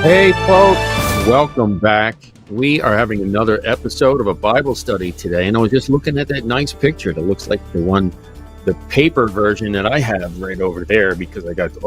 Hey folks, welcome back. We are having another episode of a Bible study today, and I was just looking at that nice picture that looks like the paper version that I have right over there, because I got a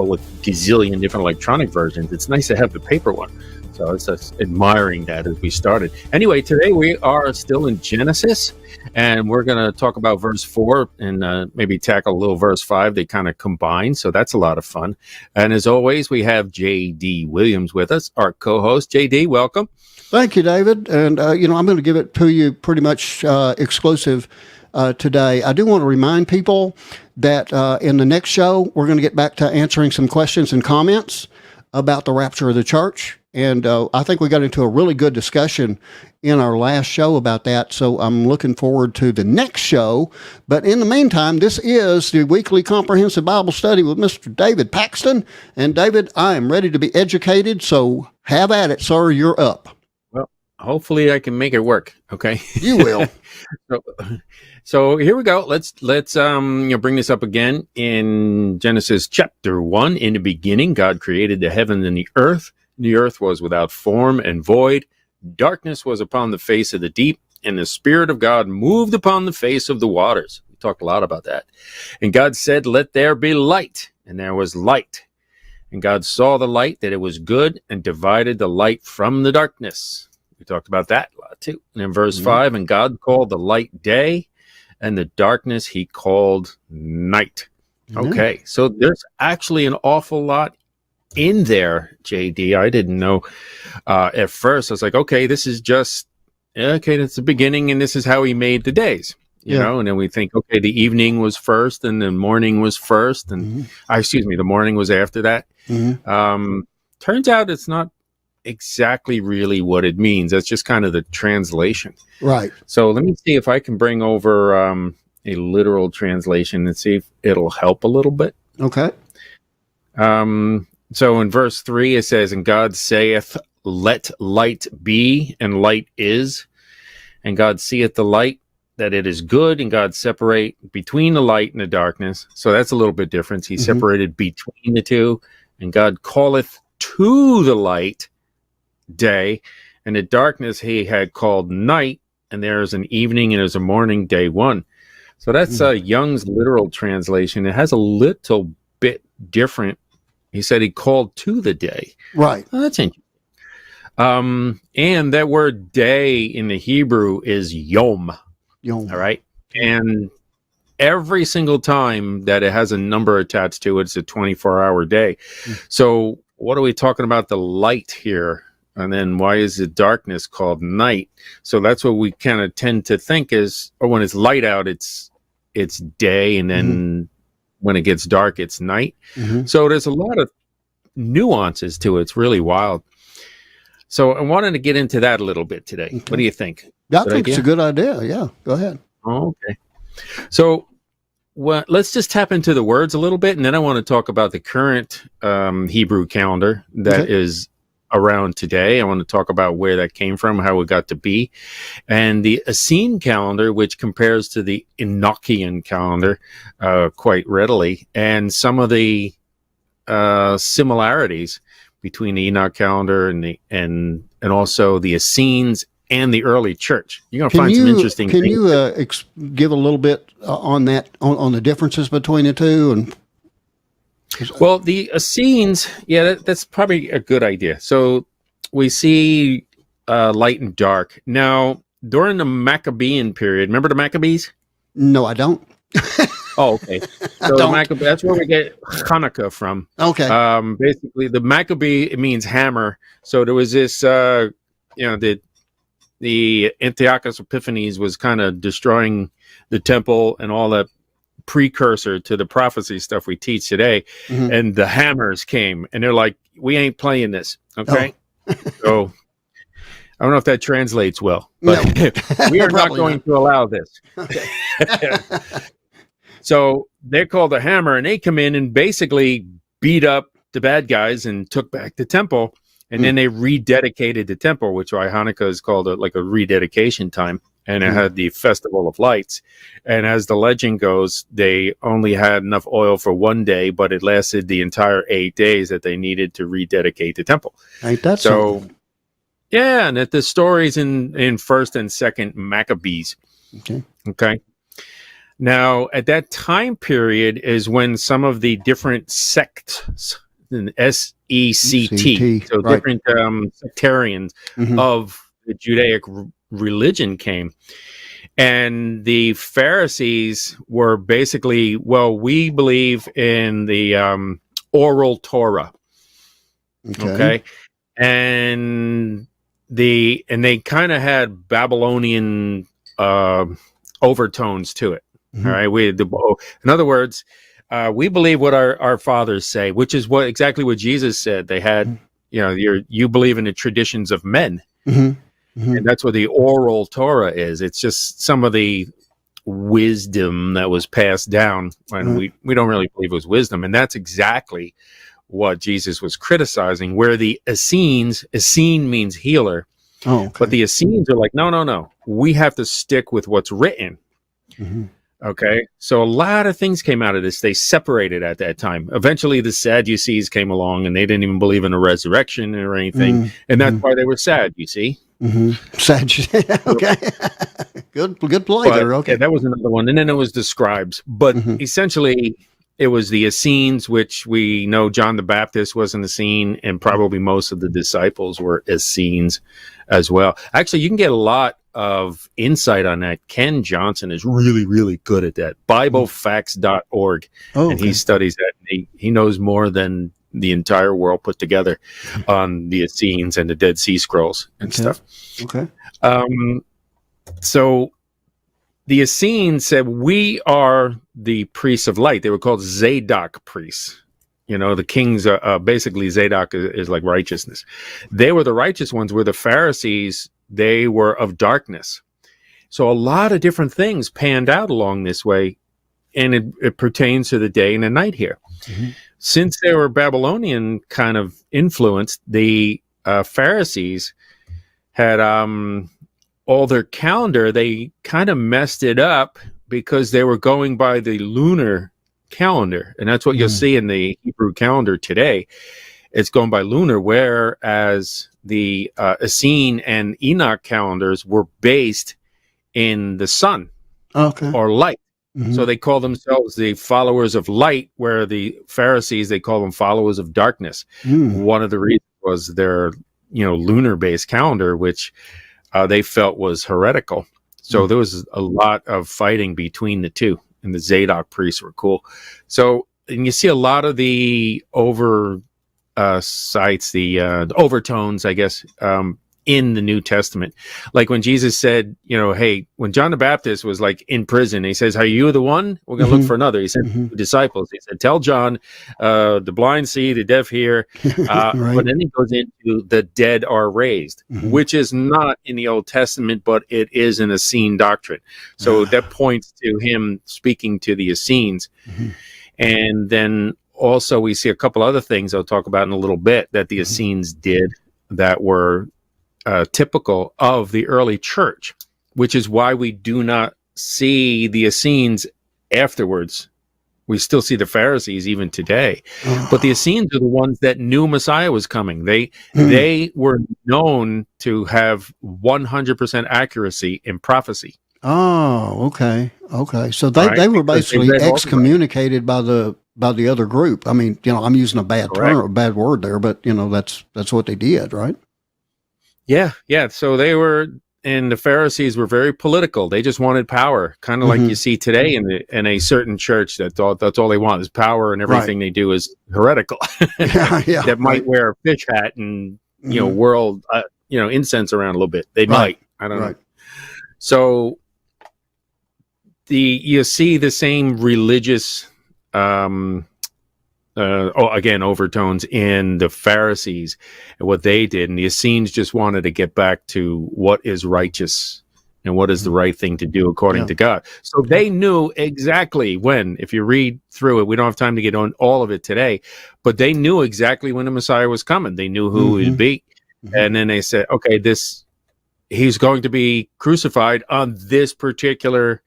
gazillion different electronic versions. It's nice to have the paper one. So I was just admiring that as we started. Anyway, today we are still in Genesis, and we're going to talk about verse 4 and maybe tackle a little verse 5. They kind of combine, so that's a lot of fun. And as always, we have J.D. Williams with us, our co-host. J.D., welcome. Thank you, David. And, I'm going to give it to you pretty much exclusive today. I do want to remind people that in the next show, we're going to get back to answering some questions and comments about the rapture of the church. And I think we got into a really good discussion in our last show about that. So I'm looking forward to the next show. But in the meantime, this is the weekly comprehensive Bible study with Mr. David Paxton. And David, I am ready to be educated. So have at it, sir. You're up. Well, hopefully I can make it work. Okay. You will. So here we go. Let's bring this up again in Genesis chapter 1. In the beginning, God created the heaven and the earth. The earth was without form and void. Darkness was upon the face of the deep, and the Spirit of God moved upon the face of the waters. We talked a lot about that. And God said, "Let there be light." And there was light. And God saw the light, that it was good, and divided the light from the darkness. We talked about that a lot too. And in verse 5, and God called the light day, and the darkness he called night. Okay, so there's actually an awful lot in there, JD. I didn't know at first. I was like, okay, this is just, okay, that's the beginning, and this is how he made the days, you know? And then we think, okay, the evening was first, and the morning was first, and the morning was after that. Turns out it's not exactly really what it means. That's just kind of the translation. Right. So let me see if I can bring over a literal translation and see if it'll help a little bit. Okay. So in verse 3, it says, "And God saith, Let light be, and light is. And God seeth the light, that it is good, and God separate between the light and the darkness." So that's a little bit different. He separated between the two. "And God calleth to the light day, and the darkness he had called night. And there is an evening, and there is a morning, day one." So that's Young's literal translation. It has a little bit different. He said he called to the day. Right. Oh, that's interesting. And that word day in the Hebrew is yom. Yom. All right. And every single time that it has a number attached to it, it's a 24-hour day. So what are we talking about? The light here. And then why is the darkness called night? So that's what we kind of tend to think is, or when it's light out, it's day, and then when it gets dark, it's night. So there's a lot of nuances to it. It's really wild. So I wanted to get into that a little bit today. What do you think? I think it's a good idea. Yeah, go ahead. Oh, okay. So let's just tap into the words a little bit, and then I want to talk about the current Hebrew calendar that is around today. I want to talk about where that came from, how it got to be, and the Essene calendar, which compares to the Enochian calendar quite readily, and some of the similarities between the Enoch calendar and also the Essenes and the early church. You're going to find some interesting things. Can you give a little bit on that, on the differences between the two? And well, the Essenes, that's probably a good idea. So we see light and dark. Now, during the Maccabean period, remember the Maccabees? No, I don't. Oh, okay. So that's where we get Hanukkah from. Okay. Basically, the Maccabee, it means hammer. So there was this, the Antiochus Epiphanes was kind of destroying the temple and all that, precursor to the prophecy stuff we teach today. And the hammers came, and they're like, "We ain't playing this." Okay. So I don't know if that translates well, but we are not going to allow this. Okay. So they're called the hammer, and they come in and basically beat up the bad guys and took back the temple. And then they rededicated the temple, which why Hanukkah is called like a rededication time. and it had the Festival of Lights. And as the legend goes, they only had enough oil for one day, but it lasted the entire 8 days that they needed to rededicate the temple. Ain't that So, something? yeah, and that the stories in First and Second Maccabees. Okay. Now, at that time period is when some of the different sects, SECT, so different sectarians of the Judaic religion came. And the Pharisees were basically, well, we believe in the oral Torah. Okay. And they kind of had Babylonian overtones to it. All right. In other words, we believe what our fathers say, which is exactly what Jesus said. They had, you believe in the traditions of men. And that's what the oral Torah is. It's just some of the wisdom that was passed down, and we don't really believe it was wisdom. And that's exactly what Jesus was criticizing, where the Essenes, Essene means healer, but the Essenes are like, no, we have to stick with what's written. Okay, so a lot of things came out of this. They separated at that time. Eventually, the Sadducees came along, and they didn't even believe in a resurrection or anything, and that's why they were sad. You see, sad. Okay, good play there. Okay, yeah, that was another one, and then it was the scribes. But essentially, it was the Essenes, which we know John the Baptist was an Essene, and probably most of the disciples were Essenes as well. Actually, you can get a lot of insight on that. Ken Johnson is really, really good at that. BibleFacts.org. And he studies that. And he knows more than the entire world put together on the Essenes and the Dead Sea Scrolls and stuff. Okay. So the Essenes said, we are the priests of light. They were called Zadok priests. The kings, basically Zadok is like righteousness. They were the righteous ones, where the Pharisees, they were of darkness. So a lot of different things panned out along this way, and it pertains to the day and the night here. Since they were Babylonian kind of influenced, the Pharisees had all their calendar, they kind of messed it up because they were going by the lunar calendar. And that's what you'll see in the Hebrew calendar today. It's going by lunar, whereas the Essene and Enoch calendars were based in the sun or light. So they call themselves the followers of light, where the Pharisees, they call them followers of darkness. One of the reasons was their, lunar-based calendar, which they felt was heretical. So there was a lot of fighting between the two, and the Zadok priests were cool. So, and you see a lot of the sites, the overtones, I guess, in the New Testament. Like when Jesus said, hey, when John the Baptist was like in prison, he says, are you the one? We're going to look for another. He said, disciples. He said, tell John, the blind see, the deaf hear. But then he goes into the dead are raised, which is not in the Old Testament, but it is an Essene doctrine. So that points to him speaking to the Essenes. And then also we see a couple other things I'll talk about in a little bit that the Essenes did that were typical of the early church, which is why we do not see the Essenes afterwards. We still see the Pharisees even today, but the Essenes are the ones that knew Messiah was coming. They were known to have 100% accuracy in prophecy. Oh, okay. So they were basically excommunicated by the other group. I mean, I'm using a bad term, a bad word there, but that's what they did, right? Yeah. So they were, and the Pharisees were very political. They just wanted power, kind of like you see today in a certain church that's all they want is power, and everything they do is heretical. That might wear a fish hat and whirl incense around a little bit. They might. I don't know. So you see the same religious overtones in the Pharisees and what they did, and the Essenes just wanted to get back to what is righteous and what is the right thing to do according to God. So they knew exactly when, if you read through it, we don't have time to get on all of it today, but they knew exactly when the Messiah was coming. They knew who it would be. And then they said, okay, this he's going to be crucified on this particular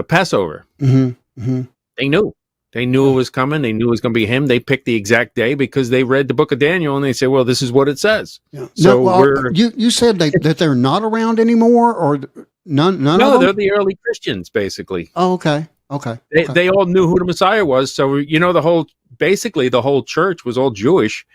Passover. They knew. They knew it was coming. They knew it was going to be him. They picked the exact day because they read the book of Daniel and they say, well, this is what it says. Yeah. So you said that they're not around anymore, or none no, of them? they're the early Christians, basically. Oh, okay. They all knew who the Messiah was. So, the whole church was all Jewish.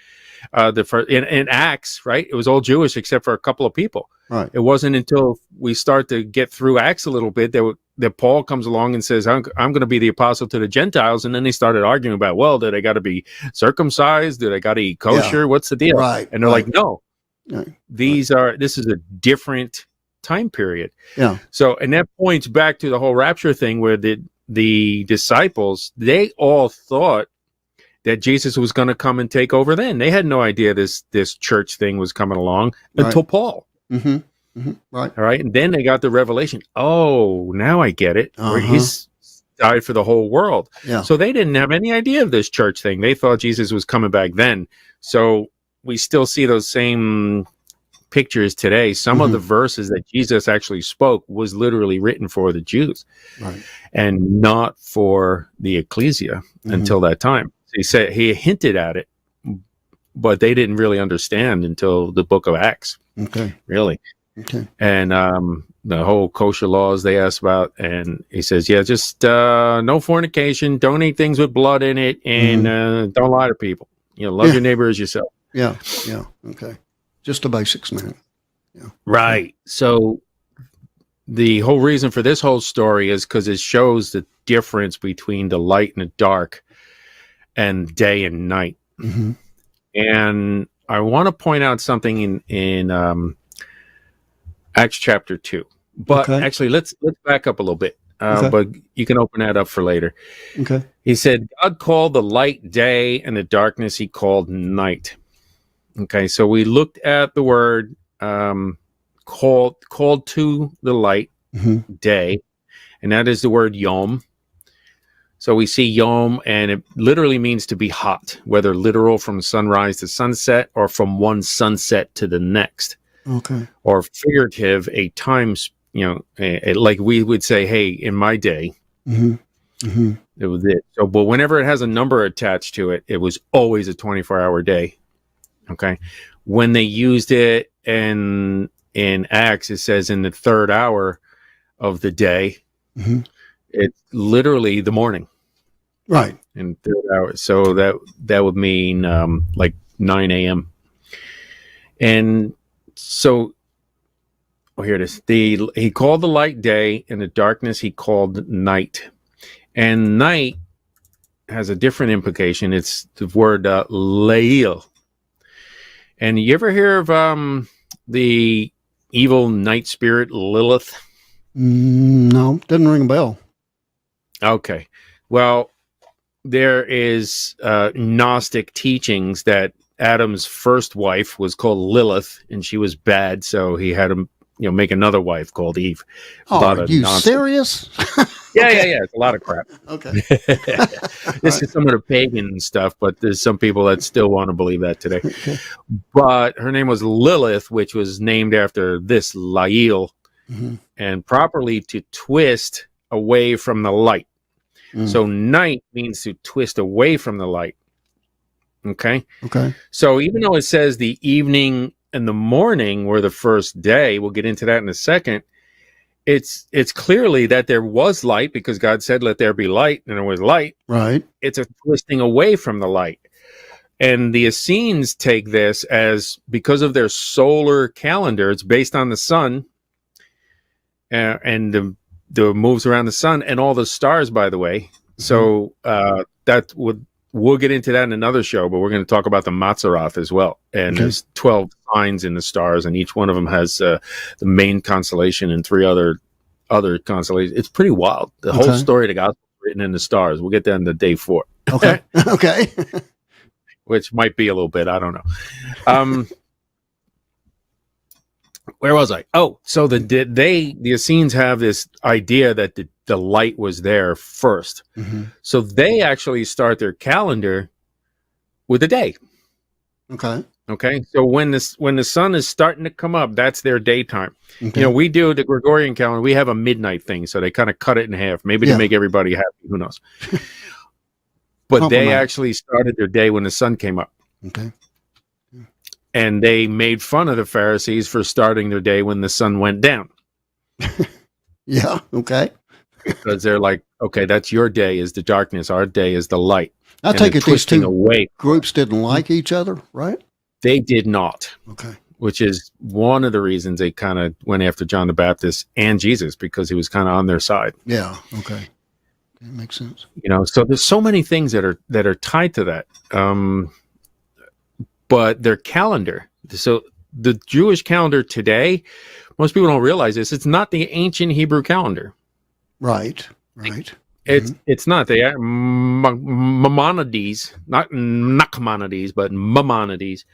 In Acts, right? It was all Jewish except for a couple of people. Right. It wasn't until we start to get through Acts a little bit that Paul comes along and says, I'm going to be the apostle to the Gentiles. And then they started arguing about, well, do they got to be circumcised? Do they got to eat kosher? Yeah. What's the deal? Right. And they're like, no, Right. this is a different time period. Yeah. So, and that points back to the whole rapture thing where the disciples, they all thought that Jesus was going to come and take over then. They had no idea this church thing was coming along until Paul. Right. All right. And then they got the revelation. Oh, now I get it. Where he's died for the whole world. Yeah. So they didn't have any idea of this church thing. They thought Jesus was coming back then. So we still see those same pictures today. Some of the verses that Jesus actually spoke was literally written for the Jews, right, and not for the ecclesia until that time. He hinted at it, but they didn't really understand until the book of Acts. Okay. Really. Okay. And the whole kosher laws they asked about, and he says, yeah, just no fornication, don't eat things with blood in it, and don't lie to people. Love your neighbor as yourself. Yeah. Yeah. Okay. Just the basics, man. Yeah. Right. So the whole reason for this whole story is because it shows the difference between the light and the dark, and day and night. And I want to point out something in Acts chapter 2. But actually, let's back up a little bit. But you can open that up for later. Okay. He said, God called the light day, and the darkness he called night. Okay, so we looked at the word called to the light day, and that is the word yom. So we see yom, and it literally means to be hot, whether literal from sunrise to sunset or from one sunset to the next. Okay. Or figurative, a times, like we would say, hey, in my day, it was it. So, but whenever it has a number attached to it, it was always a 24-hour day. Okay. When they used it in Acts, it says in the third hour of the day, it's literally the morning. Right. In third hour. So that would mean like 9 a.m. And so, here it is. He called the light day, and the darkness he called night. And night has a different implication. It's the word Lail. And you ever hear of the evil night spirit Lilith? No, didn't ring a bell. Okay. Well, there is Gnostic teachings that Adam's first wife was called Lilith, and she was bad, so he had to make another wife called Eve. Oh, are you serious? Yeah. It's a lot of crap. Okay. This is some of the pagan stuff, but there's some people that still want to believe that today. Okay. But her name was Lilith, which was named after this Lael, and properly to twist away from the light. So night means to twist away from the light. Okay. So even though it says the evening and the morning were the first day, we'll get into that in a second. It's clearly that there was light because God said, let there be light, and there was light. Right. It's a twisting away from the light. And the Essenes take this as, because of their solar calendar, it's based on the sun and the moves around the sun and all the stars, by the way. So we'll get into that in another show, but we're going to talk about the Mazzaroth as well. And there's 12 signs in the stars, and each one of them has the main constellation and 3 other constellations. It's pretty wild. The whole story of the gospel is written in the stars. We'll get that into day 4. Okay. Okay. Which might be a little bit, I don't know. Where was I? Oh, so the Essenes have this idea that the light was there first. So they actually start their calendar with a day. Okay. Okay, so when the sun is starting to come up, that's their daytime. Okay. We do the Gregorian calendar. We have a midnight thing, so they kind of cut it in half, maybe to Yeah. make everybody happy. Who knows? But they Compromise. actually started their day when the sun came up, Okay. and they made fun of the Pharisees for starting their day when the sun went down, Yeah. Okay. because they're like, okay, that's your day is the darkness, our day is the light. I And take they're it these twisting two away. groups didn't like each other, right? They did not. Okay. Which is one of the reasons they kind of went after John the Baptist and Jesus, because he was kind of on their side. Yeah. Okay. That makes sense. So there's so many things that are tied to that. But their calendar, so the Jewish calendar today, most people don't realize this. It's not the ancient Hebrew calendar. Right. Right. It's not. They are Maimonides, not Nachmanides, but Maimonides.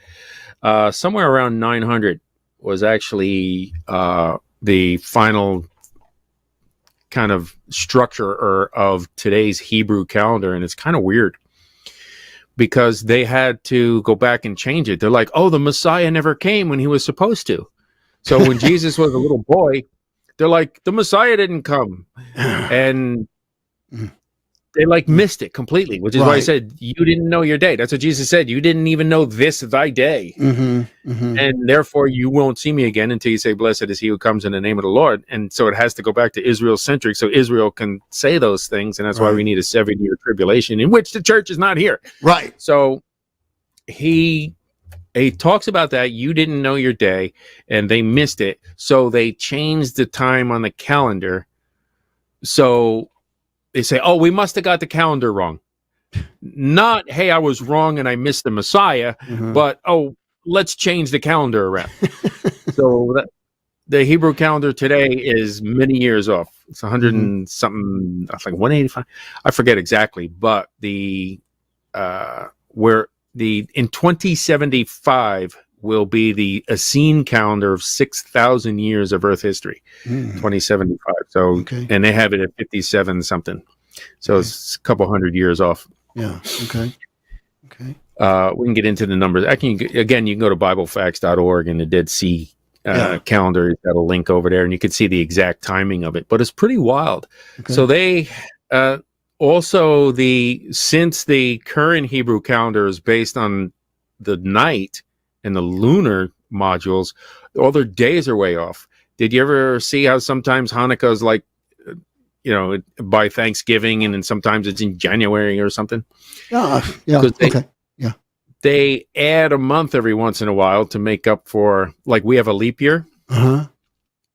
Somewhere around 900 was actually the final kind of structure of today's Hebrew calendar, and it's kind of weird because they had to go back and change it. They're like, oh, the Messiah never came when he was supposed to. So when Jesus was a little boy, they're like, the Messiah didn't come, and they missed it completely, which is why I said you didn't know your day. That's what Jesus said. You didn't even know this thy day. And therefore you won't see me again until you say, blessed is he who comes in the name of the Lord. And so it has to go back to Israel centric, so Israel can say those things. And that's why we need a 7-year tribulation in which the church is not here. Right. So he talks about that. You didn't know your day and they missed it. So they changed the time on the calendar. So they say, oh, we must have got the calendar wrong. Not, hey, I was wrong and I missed the Messiah, but, oh, let's change the calendar around. So the Hebrew calendar today is many years off. It's 100 and something, I think 185. I forget exactly, but in 2075 will be the Essene calendar of 6,000 years of Earth history. 2075. So, and they have it at 57 something. So it's a couple hundred years off. Yeah. Okay. We can get into the numbers. You can go to BibleFacts.org and the Dead Sea calendar. It's got a link over there, and you can see the exact timing of it. But it's pretty wild. So they also since the current Hebrew calendar is based on the night and the lunar modules, all their days are way off. Did you ever see how sometimes Hanukkah is like, by Thanksgiving, and then sometimes it's in January or something? Yeah. They add a month every once in a while to make up for, like, we have a leap year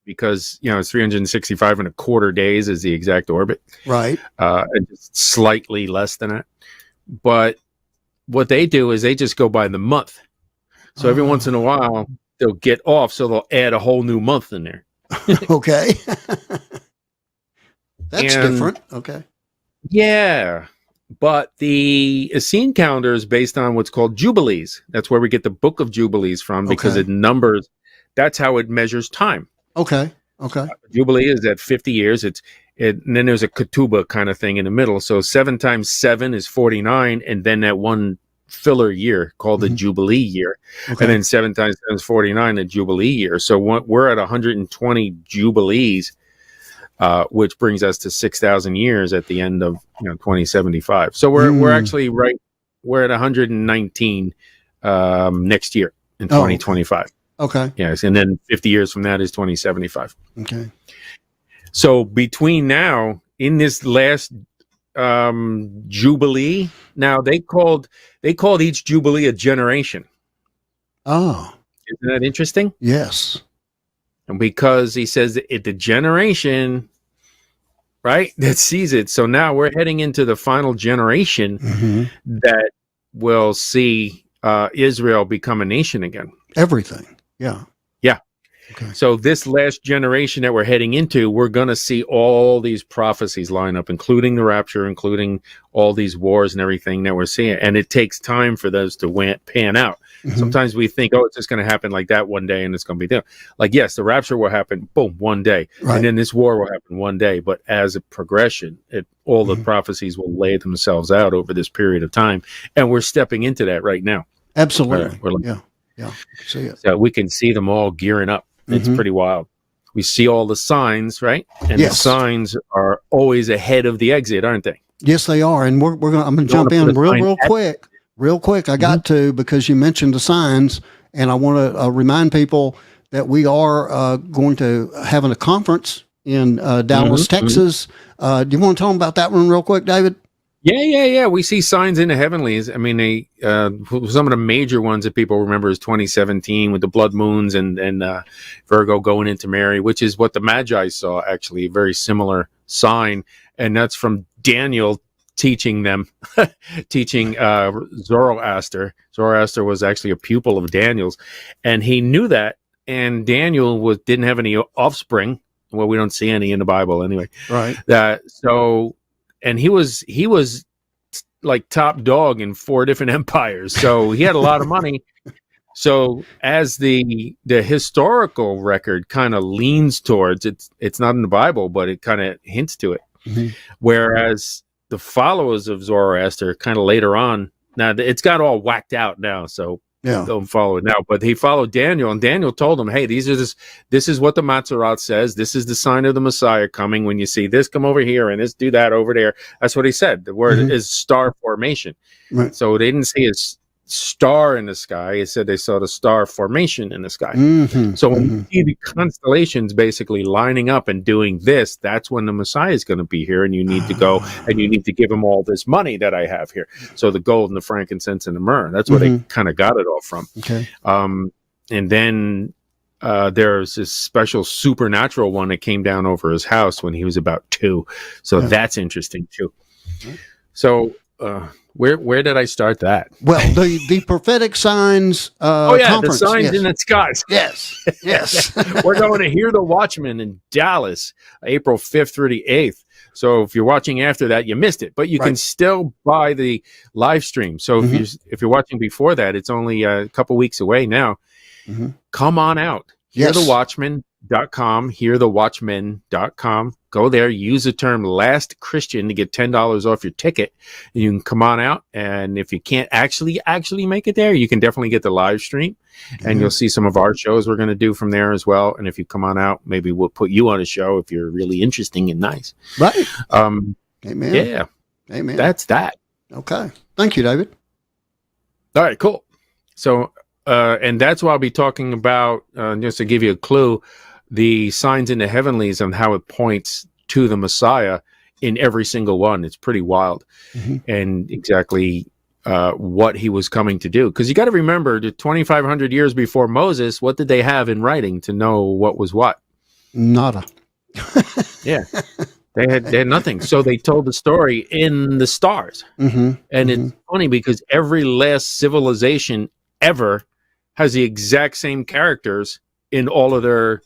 because it's 365 and a quarter days is the exact orbit, right? And just slightly less than that. But what they do is they just go by the month. So every once in a while they'll get off, so they'll add a whole new month in there. Okay. That's different. Okay. Yeah. But the Essene calendar is based on what's called jubilees. That's where we get the book of Jubilees from, because it numbers. That's how it measures time. Okay. Jubilee is at 50 years. And then there's a ketubah kind of thing in the middle. So 7 times 7 is 49, and then that one filler year called the Jubilee year. And then 7 times 7 is 49, the Jubilee year. So we're at 120 Jubilees, which brings us to 6,000 years at the end of 2075. So we're actually we're at 119 next year in 2025. Okay. Yes, and then 50 years from that is 2075. Okay. So between now, in this last Jubilee, now they called each Jubilee a generation. Oh. Isn't that interesting? Yes. And because he says that the generation, right, that sees it. So now we're heading into the final generation that will see Israel become a nation again. Everything. Yeah. Yeah. Okay. So this last generation that we're heading into, we're going to see all these prophecies line up, including the rapture, including all these wars and everything that we're seeing. And it takes time for those to pan out. Sometimes we think, oh, it's just going to happen like that one day and it's going to be there. Like, yes, the rapture will happen, boom, one day. Right. And then this war will happen one day. But as a progression, all the prophecies will lay themselves out over this period of time. And we're stepping into that right now. Absolutely. Yeah. See it. So we can see them all gearing up. It's pretty wild. We see all the signs, right? And the signs are always ahead of the exit, aren't they? Yes, they are. And I'm going to jump in real quick. Real quick. I got to, because you mentioned the signs, and I want to remind people that we are going to having a conference in Dallas, Texas. Do you want to tell them about that one real quick, David? Yeah. We see signs in the heavenlies. I mean, some of the major ones that people remember is 2017 with the blood moons and Virgo going into Mary, which is what the Magi saw, actually, a very similar sign. And that's from Daniel teaching Zoroaster. Zoroaster was actually a pupil of Daniel's, and he knew that. And Daniel didn't have any offspring. Well, we don't see any in the Bible anyway. Right. And he was like top dog in 4 different empires, so he had a lot of money. So as the historical record kind of leans towards it's not in the Bible, but it kind of hints to it. Whereas the followers of Zoroaster kind of later on, now it's got all whacked out now, so don't follow it now. But he followed Daniel, and Daniel told him, hey, this is what the Matzorot says. This is the sign of the Messiah coming. When you see this, come over here, and this, do that over there. That's what he said. The word is star formation. Right. So they didn't see a star in the sky. It said they saw the star formation in the sky. So when you see the constellations basically lining up and doing this, that's when the Messiah is going to be here, and you need to go and you need to give him all this money that I have here. So the gold and the frankincense and the myrrh, that's where they kind of got it all from. Okay. And then there's this special supernatural one that came down over his house when he was about 2. So that's interesting too. So where did I start that? Well, the prophetic signs conference. The signs in the skies. Yes. We're going to hear the Watchman in Dallas, April 5th through the 8th. So if you're watching after that, you missed it, but you can still buy the live stream. So if you're watching before that, it's only a couple weeks away now. Come on out. HearTheWatchman.com, HearTheWatchman.com. Go there, use the term Last Christian to get $10 off your ticket. And you can come on out, and if you can't actually make it there, you can definitely get the live stream, and you'll see some of our shows we're going to do from there as well. And if you come on out, maybe we'll put you on a show if you're really interesting and nice. Right. Amen. Yeah. Amen. That's that. Okay. Thank you, David. All right, cool. So, and that's what I'll be talking about, just to give you a clue, the signs in the heavenlies and how it points to the Messiah in every single one. It's pretty wild. And exactly what he was coming to do. Because you got to remember, the 2,500 years before Moses, what did they have in writing to know what was what? Nada. Yeah. They had nothing. So they told the story in the stars. And it's funny because every last civilization ever has the exact same characters in all of their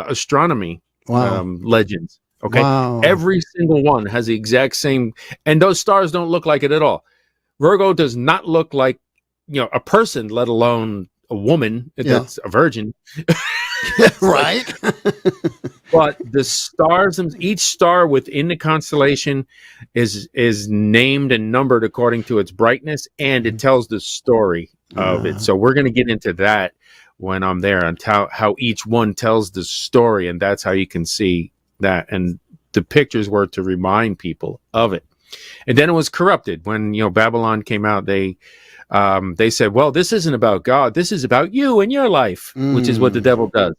astronomy legends. Okay. Every single one has the exact same, and those stars don't look like it at all. Virgo does not look like, a person, let alone a woman that's a virgin. Right. But the stars, each star within the constellation is named and numbered according to its brightness, and it tells the story of it. So we're going to get into that when I'm there, and how each one tells the story, and that's how you can see that. And the pictures were to remind people of it. And then it was corrupted when Babylon came out. They said, well, this isn't about God, this is about you and your life, which is what the devil does.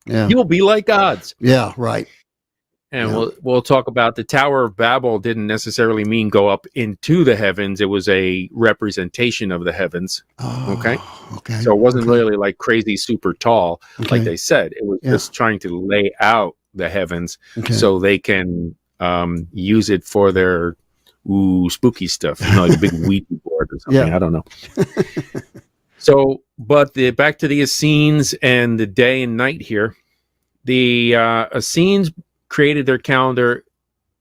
You'll be like gods. Yeah, right. And we'll talk about the Tower of Babel didn't necessarily mean go up into the heavens. It was a representation of the heavens. Okay. So it wasn't really like crazy super tall, like they said. It was just trying to lay out the heavens so they can use it for their spooky stuff, like a big Ouija board or something. I don't know. So, but back to the Essenes and the day and night here. The Essenes created their calendar.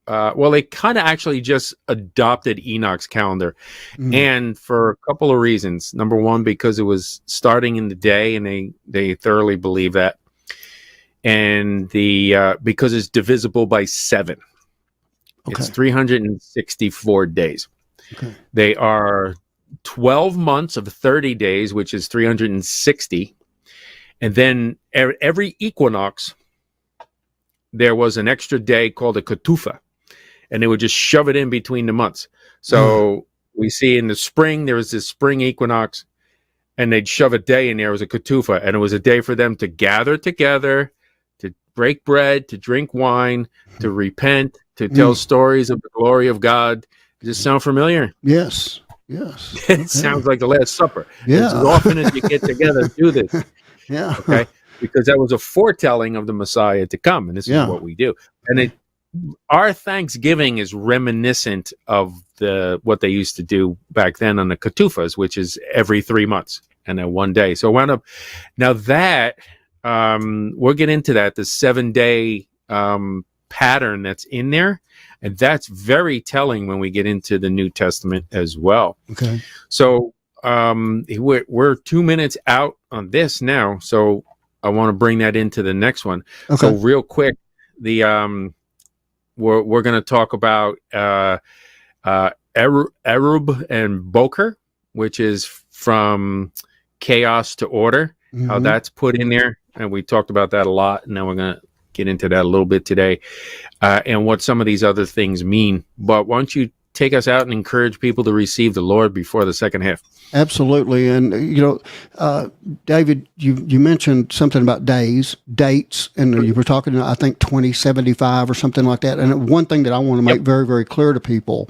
They kind of actually just adopted Enoch's calendar, and for a couple of reasons. Number one, because it was starting in the day, and they thoroughly believe that, and because it's divisible by 7. It's 364 days. They are 12 months of 30 days, which is 360. And then every equinox, there was an extra day called a ketufa, and they would just shove it in between the months. So we see in the spring, there was this spring equinox, and they'd shove a day in there as a ketufa, and it was a day for them to gather together, to break bread, to drink wine, to repent, to tell stories of the glory of God. Does this sound familiar? Yes. Yes. It sounds like the Last Supper. Yeah. As often as you get together, do this. Yeah. Okay. Because that was a foretelling of the Messiah to come. And this is what we do. And our Thanksgiving is reminiscent of what they used to do back then on the ketufas, which is every 3 months and then one day. So wound up now that we'll get into that, the 7-day pattern that's in there. And that's very telling when we get into the New Testament as well. Okay. So we're 2 minutes out on this now. So I want to bring that into the next one. Okay. So real quick, the we're going to talk about Erub and Boker, which is from chaos to order, how that's put in there. And we talked about that a lot. And now we're going to get into that a little bit today, and what some of these other things mean. But why don't you take us out and encourage people to receive the Lord before the second half? Absolutely. And, David, you mentioned something about dates, and you were talking, I think, 2075 or something like that. And one thing that I want to make very, very clear to people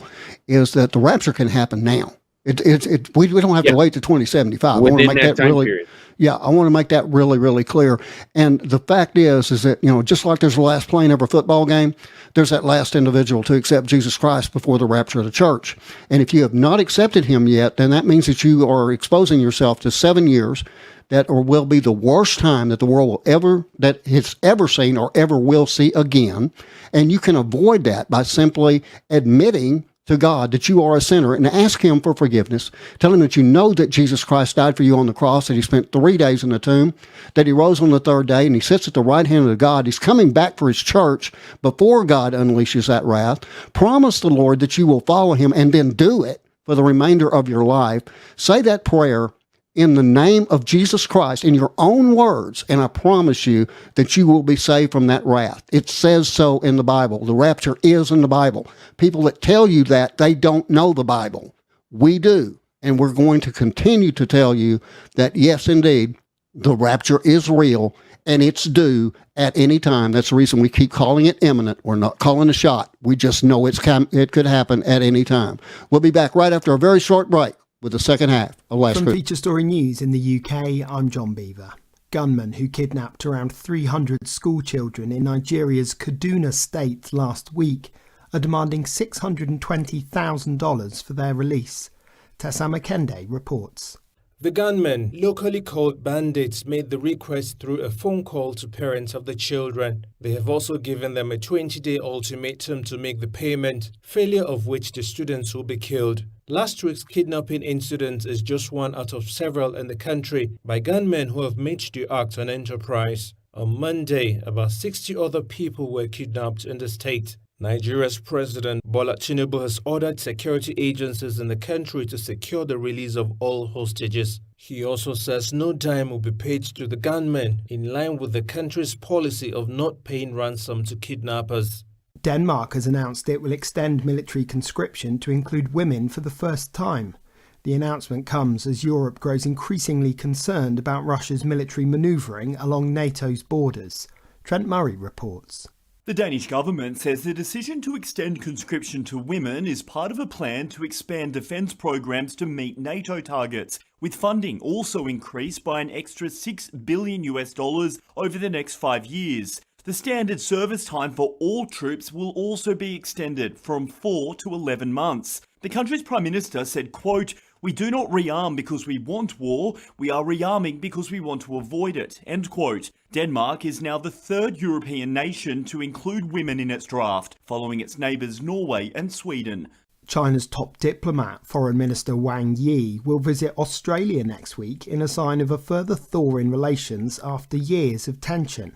is that the rapture can happen now. We don't have to wait to 2075. Within I want to make that really period. Yeah, I want to make that really, really clear. And the fact is that, just like there's the last play in every football game, there's that last individual to accept Jesus Christ before the rapture of the church. And if you have not accepted him yet, then that means that you are exposing yourself to 7 years that will be the worst time that the world has ever seen or ever will see again. And you can avoid that by simply admitting to God that you are a sinner and ask him for forgiveness. Tell him that you know that Jesus Christ died for you on the cross, that he spent 3 days in the tomb, that he rose on the third day, and he sits at the right hand of God. He's coming back for his church before God unleashes that wrath. Promise the Lord that you will follow him and then do it for the remainder of your life. Say that prayer in the name of Jesus Christ, in your own words, and I promise you that you will be saved from that wrath. It says so in the Bible. The rapture is in the Bible. People that tell you that, they don't know the Bible. We do, and we're going to continue to tell you that, yes, indeed, the rapture is real, and it's due at any time. That's the reason we keep calling it imminent. We're not calling a shot. We just know it could happen at any time. We'll be back right after a very short break with the second half of Last From Week. Feature Story News in the UK, I'm John Beaver. Gunmen who kidnapped around 300 school children in Nigeria's Kaduna state last week are demanding $620,000 for their release. Tessa Makende reports. The gunmen, locally called bandits, made the request through a phone call to parents of the children. They have also given them a 20-day ultimatum to make the payment, failure of which the students will be killed. Last week's kidnapping incident is just one out of several in the country by gunmen who have made the act an enterprise. On Monday, about 60 other people were kidnapped in the state. Nigeria's President Bola Tinubu has ordered security agencies in the country to secure the release of all hostages. He also says no dime will be paid to the gunmen, in line with the country's policy of not paying ransom to kidnappers. Denmark has announced it will extend military conscription to include women for the first time. The announcement comes as Europe grows increasingly concerned about Russia's military manoeuvring along NATO's borders. Trent Murray reports. The Danish government says the decision to extend conscription to women is part of a plan to expand defence programs to meet NATO targets, with funding also increased by an extra $6 billion over the next 5 years. The standard service time for all troops will also be extended from 4 to 11 months. The country's Prime Minister said, quote, "We do not rearm because we want war, we are rearming because we want to avoid it," end quote. Denmark is now the third European nation to include women in its draft, following its neighbours Norway and Sweden. China's top diplomat, Foreign Minister Wang Yi, will visit Australia next week in a sign of a further thaw in relations after years of tension.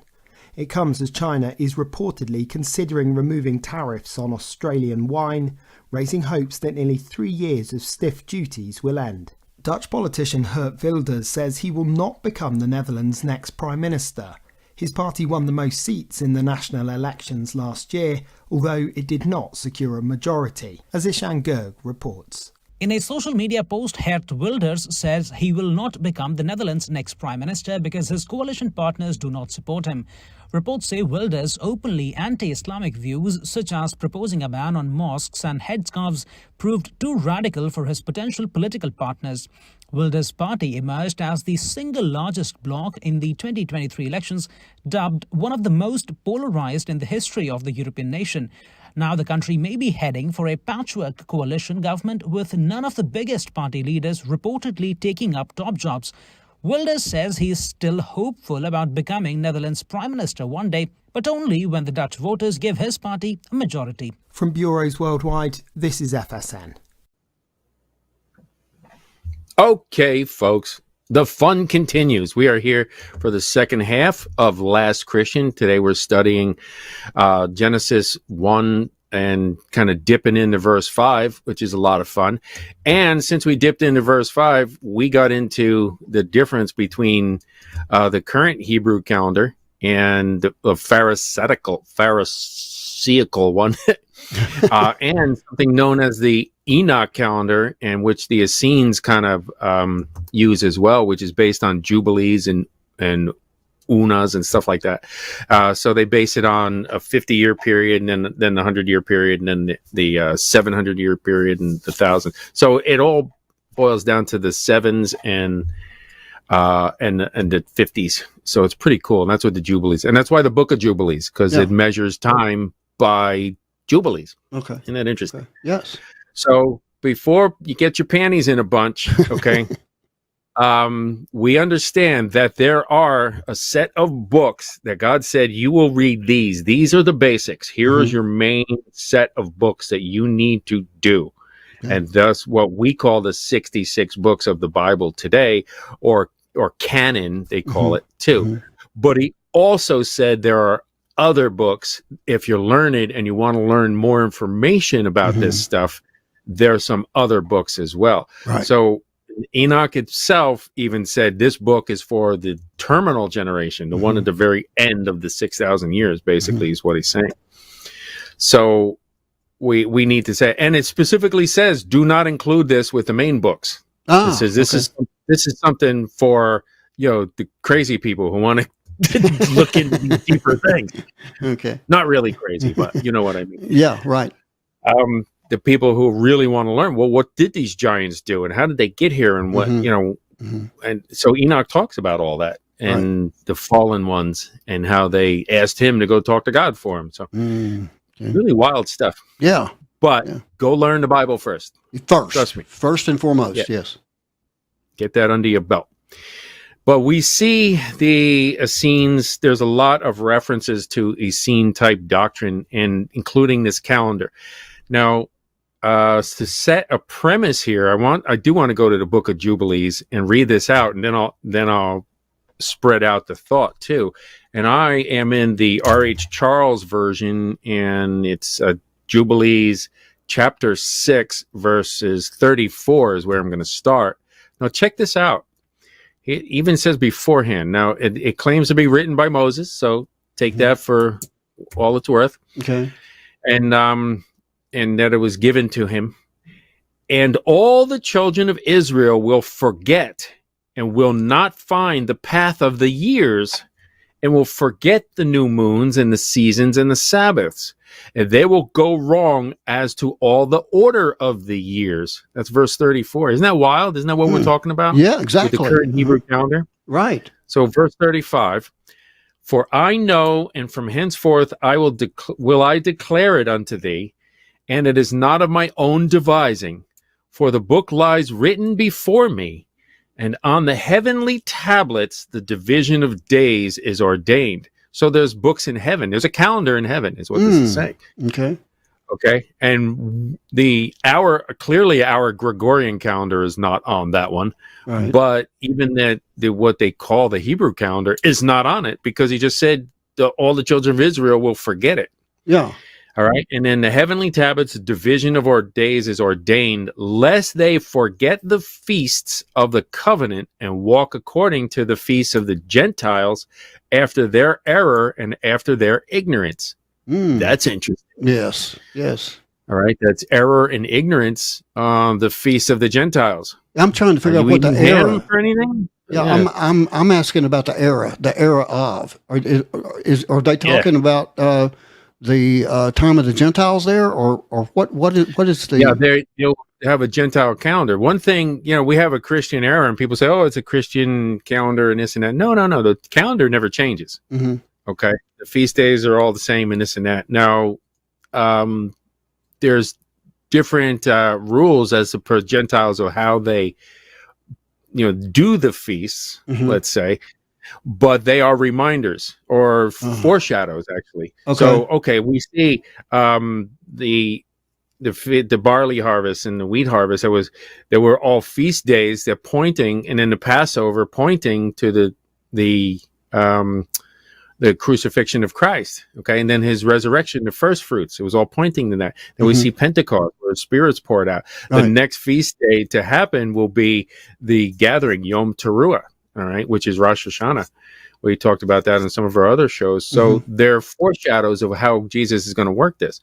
It comes as China is reportedly considering removing tariffs on Australian wine, raising hopes that nearly 3 years of stiff duties will end. Dutch politician Geert Wilders says he will not become the Netherlands' next Prime Minister. His party won the most seats in the national elections last year, although it did not secure a majority, as Ishan Gerg reports. In a social media post, Geert Wilders says he will not become the Netherlands' next Prime Minister because his coalition partners do not support him. Reports say Wilders' openly anti-Islamic views, such as proposing a ban on mosques and headscarves, proved too radical for his potential political partners. Wilders' party emerged as the single largest bloc in the 2023 elections, dubbed one of the most polarized in the history of the European nation. Now the country may be heading for a patchwork coalition government with none of the biggest party leaders reportedly taking up top jobs. Wilders says he is still hopeful about becoming Netherlands' Prime Minister one day, but only when the Dutch voters give his party a majority. From bureaus worldwide, this is FSN. Okay, folks, the fun continues. We are here for the second half of Last Christian. Today we're studying Genesis 1 and kind of dipping into verse 5, which is a lot of fun. And since we dipped into verse 5, we got into the difference between the current Hebrew calendar and the Pharisaical one, and something known as the Enoch calendar, and which the Essenes kind of use as well, which is based on jubilees and unas and stuff like that. So they base it on a 50-year period, and then the 100-year period, and then the 700-year period, and the 1,000. So it all boils down to the sevens and the 50s. So it's pretty cool. And that's what the jubilees, and that's why the book of Jubilees, because it measures time by jubilees. Okay. Isn't that interesting? Okay. Yes. So before you get your panties in a bunch, okay, we understand that there are a set of books that God said you will read these. These are the basics. Here is your main set of books that you need to do. Okay. And thus what we call the 66 books of the Bible today, or canon, they call it too. But he also said there are other books. If you're learned and you want to learn more information about this stuff, there are some other books as well. Right. So Enoch itself even said this book is for the terminal generation, the one at the very end of the 6,000 years, basically, is what he's saying. So we need to say, and it specifically says, do not include this with the main books. It says this is something for, the crazy people who want to look into these deeper things. Okay. Not really crazy, but you know what I mean. Yeah, right. The people who really want to learn, well, what did these giants do and how did they get here, and what, and so Enoch talks about all that, and the fallen ones, and how they asked him to go talk to God for him. So really wild stuff. Yeah. But go learn the Bible first. Trust me. First and foremost, yes. Get that under your belt. But we see the Essenes, there's a lot of references to Essene type doctrine, and including this calendar. Now, to set a premise here, I do want to go to the book of Jubilees and read this out, and then I'll spread out the thought too. And I am in the R.H. Charles version, and it's Jubilees chapter 6 verses 34 is where I'm going to start. Now check this out. It even says beforehand. Now it claims to be written by Moses, so take that for all it's worth. Okay. And that it was given to him. And all the children of Israel will forget and will not find the path of the years, and will forget the new moons and the seasons and the Sabbaths. And they will go wrong as to all the order of the years. That's verse 34. Isn't that wild? Isn't that what we're talking about? Yeah, exactly. With the current Hebrew calendar? Right. So verse 35. For I know, and from henceforth I will I declare it unto thee, and it is not of my own devising, for the book lies written before me, and on the heavenly tablets the division of days is ordained. So there's books in heaven. There's a calendar in heaven, is what this is saying. Okay. And clearly our Gregorian calendar is not on that one. Right. But even what they call the Hebrew calendar is not on it, because he just said all the children of Israel will forget it. Yeah. All right. And then the heavenly tablets, division of days is ordained, lest they forget the feasts of the covenant and walk according to the feasts of the Gentiles after their error and after their ignorance. That's interesting. Yes. Yes. All right. That's error and ignorance on the feasts of the Gentiles. I'm trying to figure out what the era for anything. Yeah, I'm asking about the era of. Are they talking about the time of the Gentiles there, or what is the? Yeah, you'll have a Gentile calendar. One thing, we have a Christian era, and people say, "Oh, it's a Christian calendar," and this and that. No. The calendar never changes. Mm-hmm. Okay, the feast days are all the same, and this and that. Now, there's different rules as per Gentiles of how they, do the feasts. Mm-hmm. Let's say. But they are reminders or foreshadows, actually. Okay. So, we see the barley harvest and the wheat harvest. There were all feast days that pointing, and then the Passover pointing to the crucifixion of Christ. Okay, and then his resurrection, the first fruits. It was all pointing to that. Then we see Pentecost, where the Spirit's poured out. Right. The next feast day to happen will be the gathering, Yom Teruah. All right, which is Rosh Hashanah. We talked about that in some of our other shows. So they're foreshadows of how Jesus is going to work this.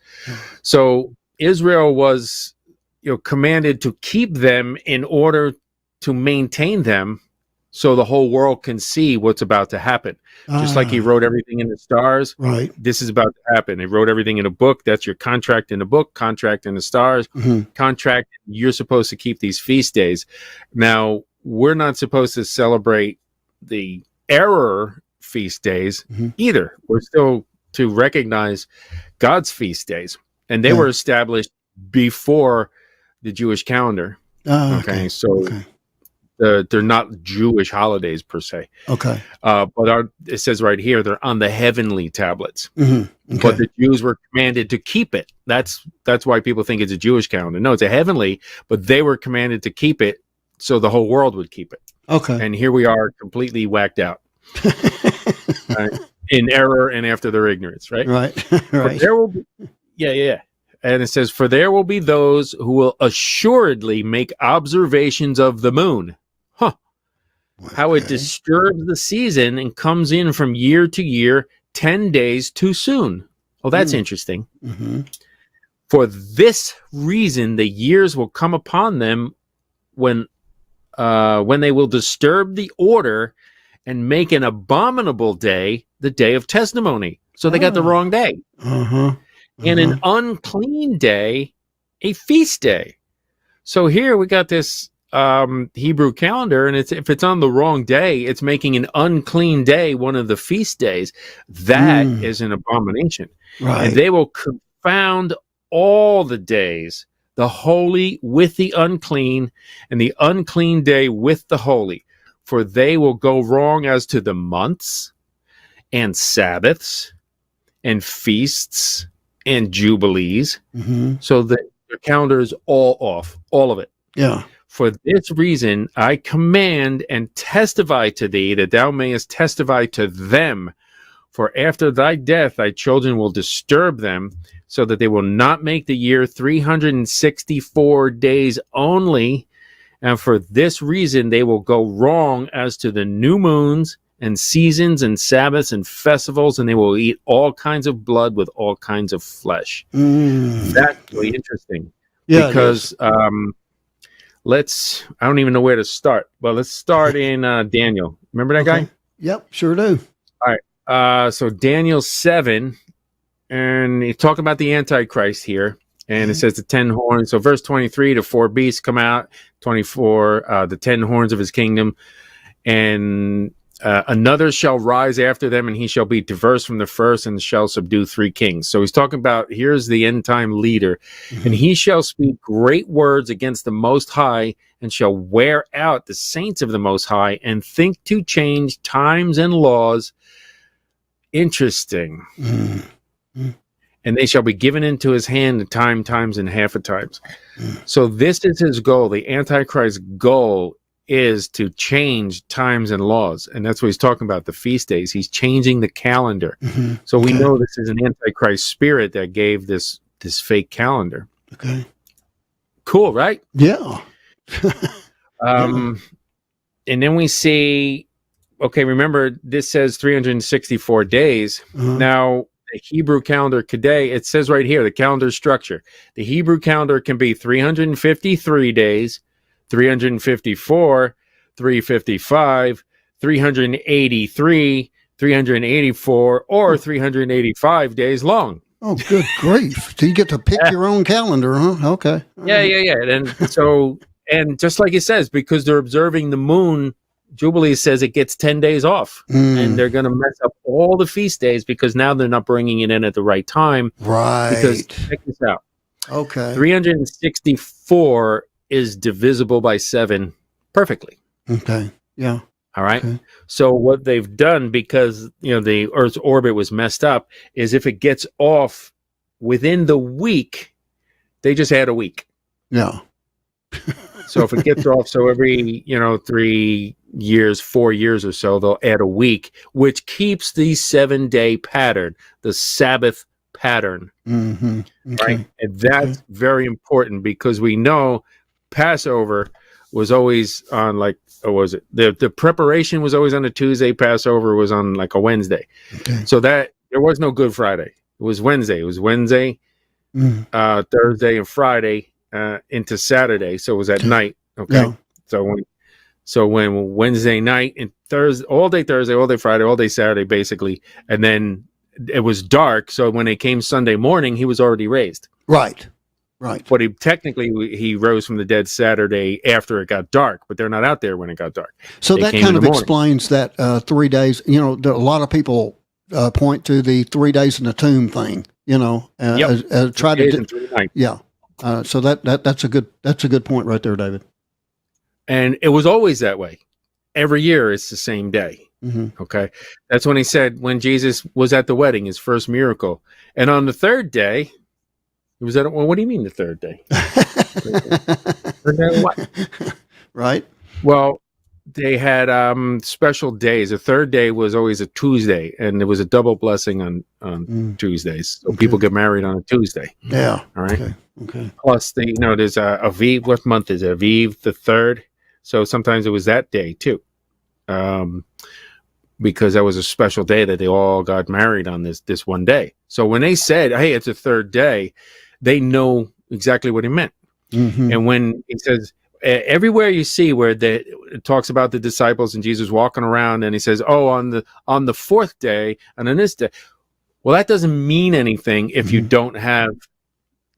So Israel was, commanded to keep them in order to maintain them, so the whole world can see what's about to happen. Just like he wrote everything in the stars. Right. This is about to happen. He wrote everything in a book. That's your contract in the book. Contract in the stars. Contract. You're supposed to keep these feast days. Now, we're not supposed to celebrate the error feast days either. We're still to recognize God's feast days, and they were established before the Jewish calendar. Okay. So they're not Jewish holidays per se. Okay. But it says right here, they're on the heavenly tablets. Okay. But the Jews were commanded to keep it. That's why people think it's a Jewish calendar. No, it's a heavenly, but they were commanded to keep it, so the whole world would keep it. Okay. And here we are, completely whacked out. In error and after their ignorance, right? Right. Right. There will be, yeah. And it says, for there will be those who will assuredly make observations of the moon. Huh. Okay. How it disturbs the season and comes in from year to year, 10 days too soon. Oh, that's interesting. For this reason, the years will come upon them when they will disturb the order and make an abominable day the day of testimony. So they got the wrong day. And an unclean day, a feast day. So here we got this Hebrew calendar, and if it's on the wrong day, it's making an unclean day one of the feast days. That is an abomination. Right. And they will confound all the days, the holy with the unclean, and the unclean day with the holy. For they will go wrong as to the months and Sabbaths and feasts and jubilees. So the calendar is all off, all of it. Yeah. For this reason, I command and testify to thee, that thou mayest testify to them. For after thy death, thy children will disturb them, so that they will not make the year 364 days only. And for this reason, they will go wrong as to the new moons and seasons and Sabbaths and festivals, and they will eat all kinds of blood with all kinds of flesh. That's really interesting. Yeah, because I don't even know where to start. Well, let's start in Daniel. Remember that guy? Yep, sure do. All right. So Daniel 7, and he's talking about the Antichrist here. And it says the 10 horns. So verse 23, the 4 beasts come out. 24, the 10 horns of his kingdom. And another shall rise after them, and he shall be diverse from the first, and shall subdue 3 kings. So he's talking about, here's the end time leader. And he shall speak great words against the Most High, and shall wear out the saints of the Most High, and think to change times and laws. Interesting. And they shall be given into his hand a times, and half a times. So this is his goal. The Antichrist's goal is to change times and laws. And that's what he's talking about, the feast days. He's changing the calendar. So we know this is an Antichrist spirit that gave this fake calendar. Okay. Cool, right? Yeah. And then we see, okay, remember this says 364 days. Now, the Hebrew calendar today, it says right here, the calendar structure. The Hebrew calendar can be 353 days, 354, 355, 383, 384, or 385 days long. Oh, good grief. So you get to pick your own calendar, huh? Okay. Yeah. And so, and just like it says, because they're observing the moon, Jubilees says it gets 10 days off, and they're going to mess up all the feast days because now they're not bringing it in at the right time. Right. Because check this out. Okay. 364 is divisible by 7 perfectly. Okay. Yeah. All right. Okay. So what they've done, because the Earth's orbit was messed up, is if it gets off within the week, they just add a week. Yeah. So if it gets off, so every 3 years, 4 years or so, they'll add a week, which keeps the 7-day pattern, the Sabbath pattern. Okay. Right, and that's very important because we know Passover was always on what was it? The preparation was always on a Tuesday. Passover was on like a Wednesday. Okay. So that there was no Good Friday. It was Wednesday. It was Wednesday, Thursday, and Friday into Saturday. So it was at night. Okay. Yeah. So when Wednesday night and Thursday, all day Friday, all day Saturday, basically, and then it was dark. So when it came Sunday morning, he was already raised. Right. But he rose from the dead Saturday after it got dark, but they're not out there when it got dark. So They that came kind in of the morning. explains that 3 days. A lot of people point to the 3 days in the tomb thing. Try 3 days to and 3 nights. yeah. So that's a good point right there, David. And it was always that way. Every year it's the same day. Okay. That's when he said when Jesus was at the wedding, his first miracle. And on the third day, it was at, well, what do you mean the third day? Third day what? Right. Well, they had special days. The third day was always a Tuesday, and there was a double blessing on Tuesdays. So people get married on a Tuesday. Yeah. All right. Okay. Plus, there's Aviv. What month is it? Aviv, the 3rd. So sometimes it was that day too, because that was a special day that they all got married on this one day. So when they said, "Hey, it's a third day," they know exactly what he meant. And when it says everywhere you see where it talks about the disciples and Jesus walking around, and he says, "Oh, on the 4th day and on this day," well, that doesn't mean anything if you don't have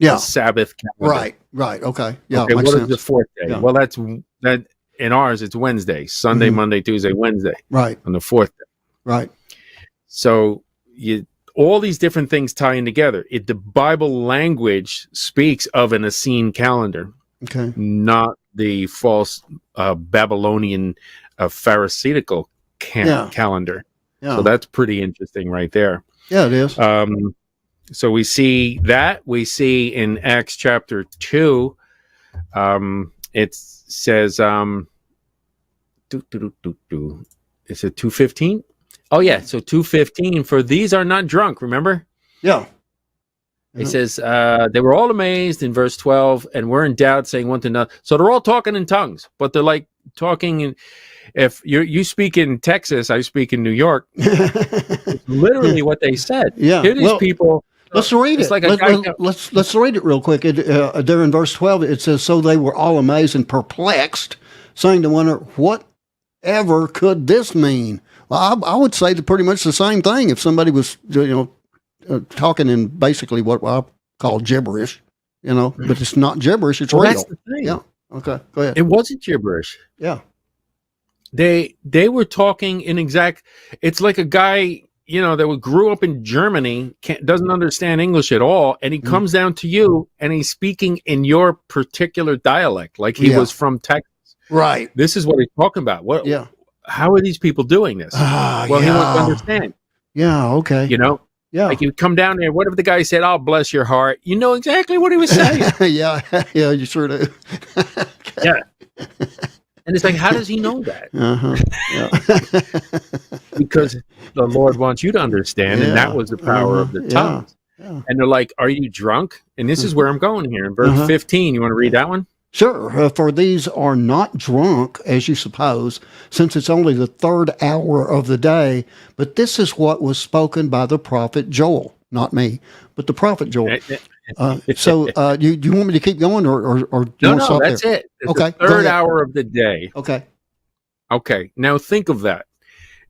a Sabbath calendar. Right. Okay. Yeah. Okay, what makes is sense. the 4th day? Yeah. Well, that in ours it's Wednesday, Sunday, Monday, Tuesday, Wednesday. Right. On the 4th day. Right. So all these different things tying together. The Bible language speaks of an Essene calendar, Okay. not the false Babylonian Pharisaical calendar. Yeah. So that's pretty interesting right there. Yeah, it is. So we see that. We see in Acts chapter 2, it says, is it 2:15? Oh, yeah. So 2:15, for these are not drunk, remember? Yeah. It says, they were all amazed in verse 12 and were in doubt, saying one to another. So they're all talking in tongues, but they're like talking in, if you speak in Texas, I speak in New York. It's literally what they said. Yeah. Here these people. Let's read it. Like let's read it real quick. There in verse 12, it says, "So they were all amazed and perplexed, saying to one another, whatever could this mean?" Well, I would say pretty much the same thing if somebody was, talking in basically what I call gibberish, but it's not gibberish. It's real. That's the thing. Yeah. Okay. Go ahead. It wasn't gibberish. Yeah. They were talking in exact. It's like a guy, that grew up in Germany, doesn't understand English at all, and he comes down to you and he's speaking in your particular dialect, like he was from Texas. Right. This is what he's talking about. What? Yeah. How are these people doing this? Well, he wants to understand. Yeah. Okay. Yeah. Like you come down there. What if the guy said, "Oh, bless your heart"? You know exactly what he was saying. Yeah. Yeah. You sure do. Yeah. And it's like, how does he know that? Yeah. Because the Lord wants you to understand, and that was the power of the tongues. Yeah. And they're like, are you drunk? And this is where I'm going here. In verse 15, you want to read that one? Sure. For these are not drunk, as you suppose, since it's only the third hour of the day. But this is what was spoken by the prophet Joel. Not me, but the prophet Joel. So you want me to keep going, or do you want to stop that's there? it. It's Okay. the third hour of the day. Okay. Okay. Now think of that.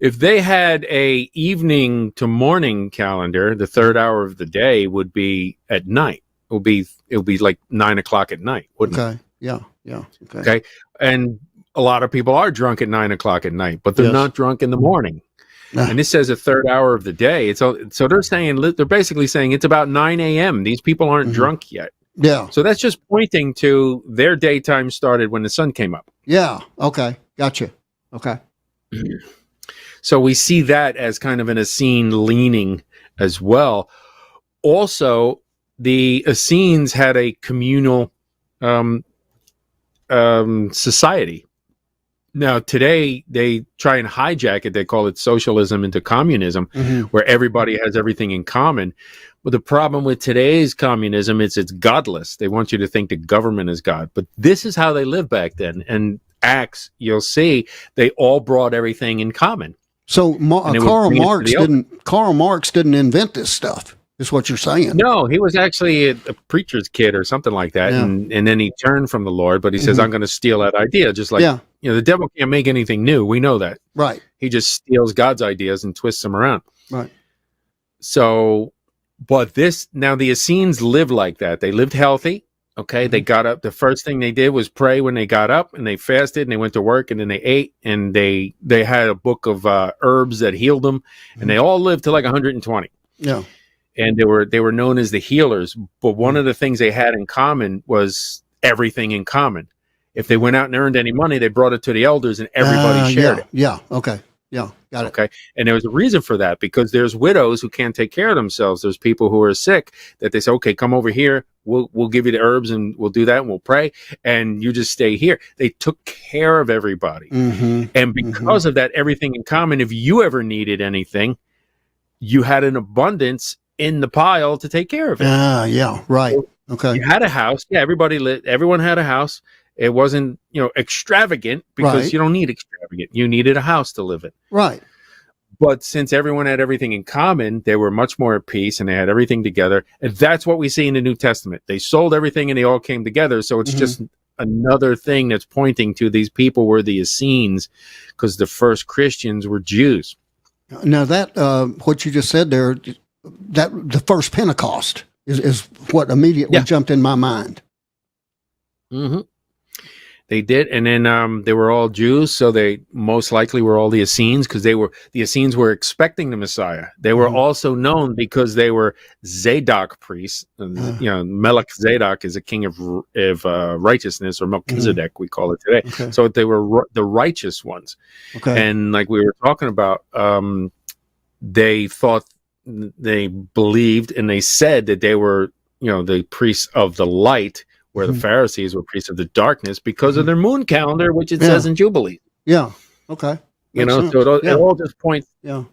If they had a evening to morning calendar, the third hour of the day would be at night. It would be like 9 o'clock at night, wouldn't it? Okay. Yeah. Okay. And a lot of people are drunk at 9 o'clock at night, but they're not drunk in the morning. And this says a third hour of the day. So they're basically saying it's about 9 a.m. These people aren't drunk yet. Yeah. So that's just pointing to their daytime started when the sun came up. Yeah. Okay. Gotcha. Okay. So we see that as kind of an Essene leaning as well. Also, the Essenes had a communal society. Now, today, they try and hijack it. They call it socialism into communism, where everybody has everything in common. But the problem with today's communism is it's godless. They want you to think the government is God. But this is how they lived back then. And Acts, you'll see, they all brought everything in common. So Karl Marx didn't invent this stuff, is what you're saying. No, he was actually a preacher's kid or something like that. Yeah. And then he turned from the Lord, but he says, I'm going to steal that idea. Just like, the devil can't make anything new. We know that. Right. He just steals God's ideas and twists them around. Right. So, but now the Essenes lived like that. They lived healthy. Okay. They got up. The first thing they did was pray when they got up, and they fasted, and they went to work, and then they ate, and they had a book of herbs that healed them, and they all lived to like 120. Yeah. And they were known as the healers. But one of the things they had in common was everything in common. If they went out and earned any money, they brought it to the elders, and everybody shared it. Yeah. Okay. Yeah. Got it. Okay. And there was a reason for that, because there's widows who can't take care of themselves. There's people who are sick that they say, okay, come over here. We'll give you the herbs, and we'll do that, and we'll pray, and you just stay here. They took care of everybody. And because of that, everything in common, if you ever needed anything, you had an abundance in the pile to take care of it. Yeah. Right. Okay. You had a house. Yeah. Everyone had a house. It wasn't, extravagant, because you don't need extravagant. You needed a house to live in. Right. But since everyone had everything in common, they were much more at peace, and they had everything together. And that's what we see in the New Testament. They sold everything, and they all came together. So it's just another thing that's pointing to these people were the Essenes, because the first Christians were Jews. Now that, what you just said there, that the first Pentecost is what immediately jumped in my mind. They did, and then they were all Jews, so they most likely were all the Essenes, because the Essenes were expecting the Messiah. They were also known because they were Zadok priests. Melech Zadok is a king of righteousness, or Melchizedek, we call it today. Okay. So they were the righteous ones. Okay. And like we were talking about, they believed, and they said that they were, the priests of the light, where the Pharisees were priests of the darkness, because of their moon calendar, which it says in Jubilees. Yeah. Okay. So it all just points to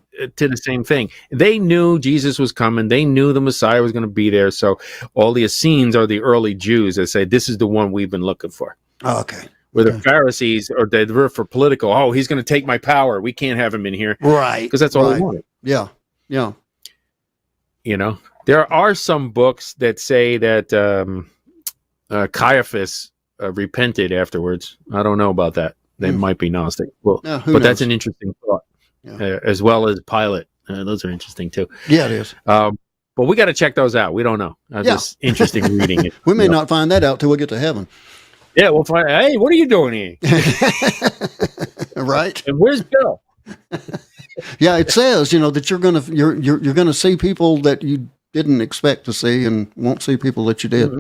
the same thing. They knew Jesus was coming. They knew the Messiah was going to be there. So all the Essenes are the early Jews that say, this is the one we've been looking for. Oh, okay. Where the Pharisees, or they were for political, he's going to take my power. We can't have him in here. Right. Because that's all they wanted. Yeah. Yeah. There are some books that say that Caiaphas repented afterwards. I don't know about that. They might be Gnostic. Well, but knows? That's an interesting thought, as well as Pilate. Those are interesting too. Yeah, it is. But we got to check those out. We don't know. Just interesting reading it. We may not find that out till we get to heaven. Yeah, we'll find. Hey, what are you doing here? Right. And where's Bill? Yeah, it says that you're gonna see people that you didn't expect to see, and won't see people that you did.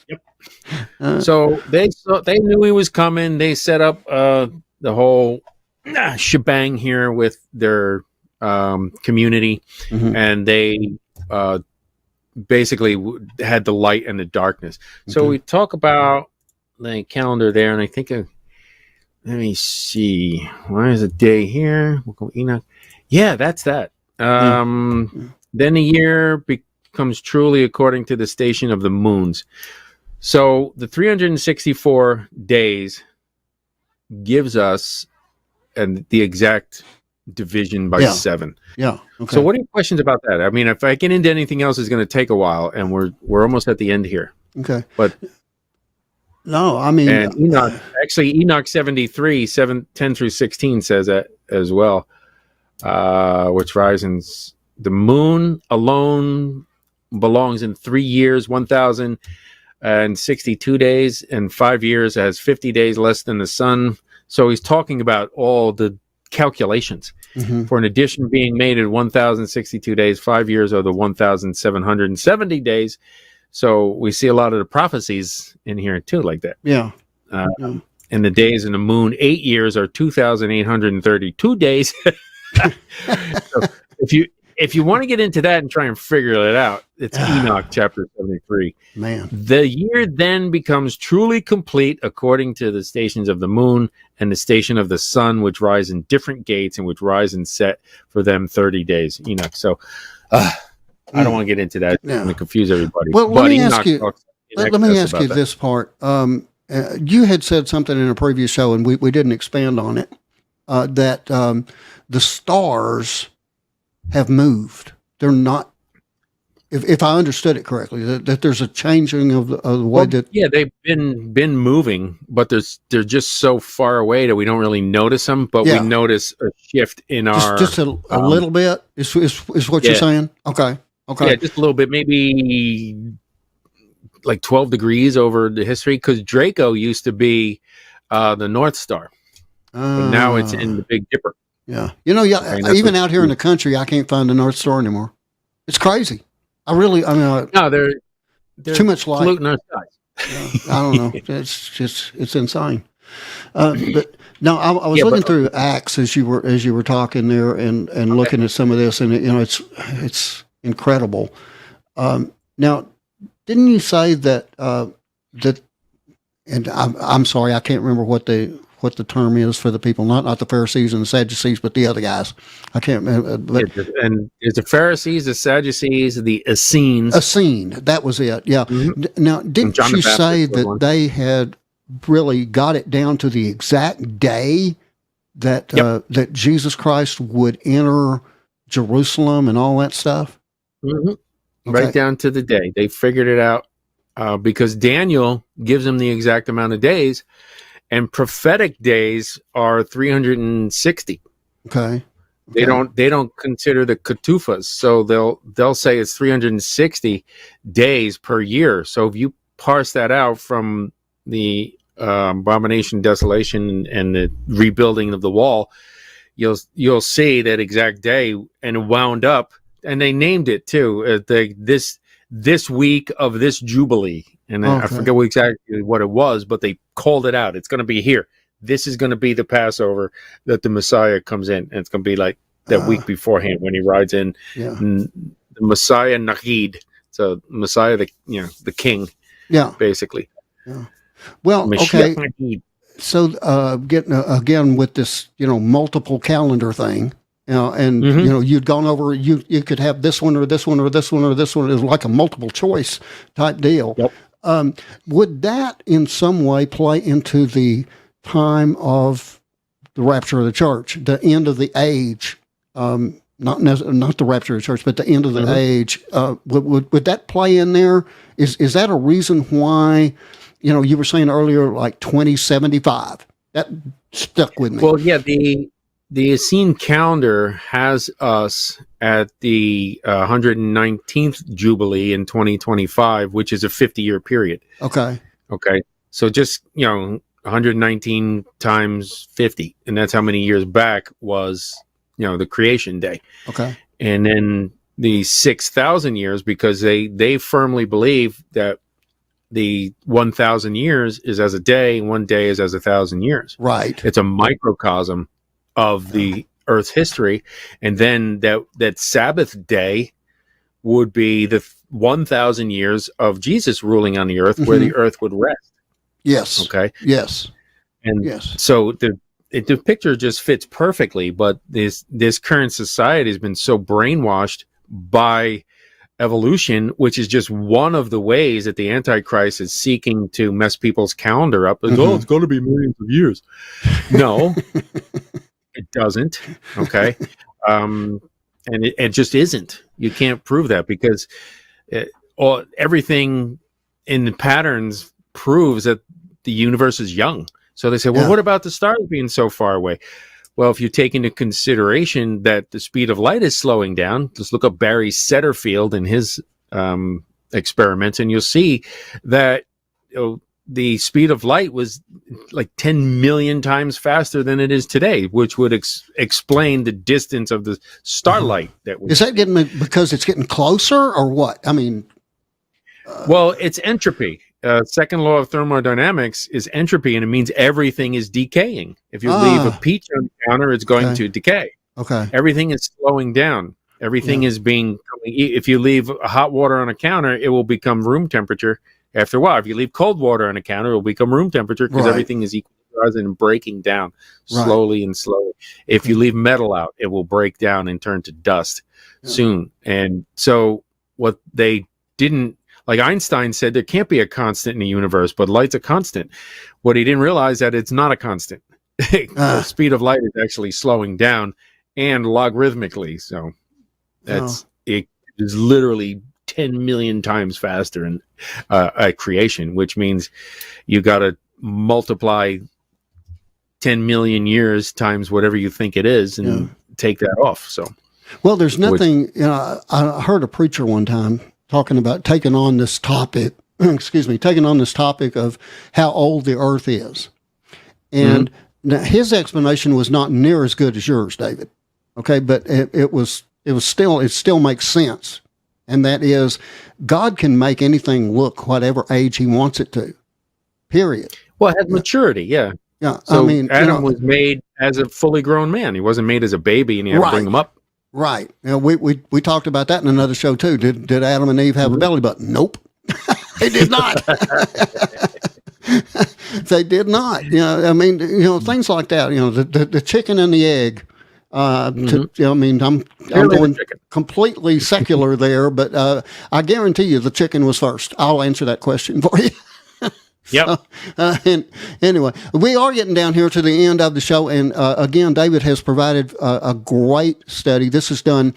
Yep. So they knew he was coming. They set up the whole shebang here with their community, and they basically had the light and the darkness. So we talk about the calendar there, and I think let me see. Why is a day here? We'll go Enoch. Yeah, that's that. Then the year becomes truly according to the station of the moons. So the 364 days gives us the exact division by 7. Yeah. Okay. So what are your questions about that? I mean, if I get into anything else, it's going to take a while, and we're almost at the end here. Okay. But no, I mean, and Enoch 73, 10 through 16 says that as well, which rises the moon alone belongs in 3 years, 1,062 days, and 5 years has 50 days less than the sun. So he's talking about all the calculations for an addition being made in 1,062 days. 5 years are the 1,770 days. So we see a lot of the prophecies in here too, like that. Yeah. And the days in the moon, 8 years are 2,832 days. So if you want to get into that and try and figure it out, it's Enoch chapter 73. Man. The year then becomes truly complete according to the stations of the moon and the station of the sun, which rise in different gates and which rise and set for them 30 days. Enoch. So I don't want to get into that. It's going to confuse everybody. Well, let me ask you that. this part. You had said something in a previous show, and we didn't expand on it, that the stars have moved. They're not, if I understood it correctly, that there's a changing of the way that. Yeah, they've been moving, but they're just so far away that we don't really notice them. But we notice a shift in our just a little bit. Is what you're saying? Okay. Yeah, just a little bit, maybe like 12 degrees over the history, because Draco used to be the North Star, but now it's in the Big Dipper. Yeah, even out here in the country, I can't find the North Star anymore. It's crazy. No, they're too much light. Polluting our skies. I don't know. It's insane. But no, I was looking through Acts as you were talking there, and looking at some of this, and it's incredible. Now, didn't you say that and I'm sorry, I can't remember what the term is for the people, not the Pharisees and the Sadducees, but the other guys. I can't remember. But and there's the Pharisees, the Sadducees, the Essenes. Essene, that was it. Yeah. Mm-hmm. Now, didn't you say that they had really got it down to the exact day that that Jesus Christ would enter Jerusalem and all that stuff? Mm-hmm. Okay. Right down to the day. They figured it out because Daniel gives them the exact amount of days. And prophetic days are 360. Okay. They don't consider the ketufas, so they'll say it's 360 days per year. So if you parse that out from the abomination, desolation, and the rebuilding of the wall, you'll see that exact day, and it wound up, and they named it too. This week of this jubilee. And I forget exactly what it was, but they called it out. It's going to be here. This is going to be the Passover that the Messiah comes in. And it's going to be like that week beforehand when he rides in. Yeah. The Messiah Nahid. So Messiah, the king. Yeah. Basically. Yeah. Well, Mashiach okay. Nahid. So getting again with this, multiple calendar thing. And you'd gone over. You could have this one or this one or this one or this one. It was like a multiple choice type deal. Yep. Would that in some way play into the time of the rapture of the church, the end of the age? Not the rapture of the church, but the end of the age. Would that play in there? Is that a reason why? You were saying earlier, like 2075. That stuck with me. Well, yeah, the Essene calendar has us at the 119th Jubilee in 2025, which is a 50-year period. Okay. So just, 119 times 50, and that's how many years back was, the creation day. Okay. And then the 6,000 years, because they firmly believe that the 1,000 years is as a day, and one day is as 1,000 years. Right. It's a microcosm of the Earth's history, and then that Sabbath day would be the 1,000 years of Jesus ruling on the earth, where the earth would rest. Yes. Okay. Yes. And Yes. so the picture just fits perfectly, but this current society has been so brainwashed by evolution, which is just one of the ways that the Antichrist is seeking to mess people's calendar up. Like, oh, it's going to be millions of years. No, it doesn't. Okay. And it just isn't. You can't prove that because everything in the patterns proves that the universe is young. So they say, well, what about the stars being so far away? Well, if you take into consideration that the speed of light is slowing down, just look up Barry Setterfield and his experiments, and you'll see that the speed of light was like 10 million times faster than it is today, which would explain the distance of the starlight. Is that getting because it's getting closer, or what? I mean, well, it's entropy. Second law of thermodynamics is entropy, and it means everything is decaying. If you leave a peach on the counter, it's going to decay. Okay. Everything is slowing down. Everything is being. If you leave hot water on a counter, it will become room temperature after a while. If you leave cold water on a counter, it will become room temperature because everything is equalizing and breaking down slowly and slowly. If you leave metal out, it will break down and turn to dust soon. And so what they didn't. Like Einstein said, there can't be a constant in the universe, but light's a constant. What he didn't realize that it's not a constant. The speed of light is actually slowing down and logarithmically. So it is literally 10 million times faster in at creation, which means you got to multiply 10 million years times whatever you think it is and take that off. So, well, there's nothing, I heard a preacher one time talking about taking on this topic of how old the earth is. And now his explanation was not near as good as yours, David. Okay. But it still makes sense. And that is, God can make anything look whatever age he wants it to, period. Well, it has maturity. Yeah. Yeah. So I mean, Adam was made as a fully grown man. He wasn't made as a baby and he had to bring him up. Right. We talked about that in another show too. Did Adam and Eve have a belly button? Nope. They did not. They did not. I mean, things like that. The chicken and the egg. I mean, I'm going completely secular there, but I guarantee you the chicken was first. I'll answer that question for you. Yep. And anyway, we are getting down here to the end of the show. And again, David has provided a great study. This is done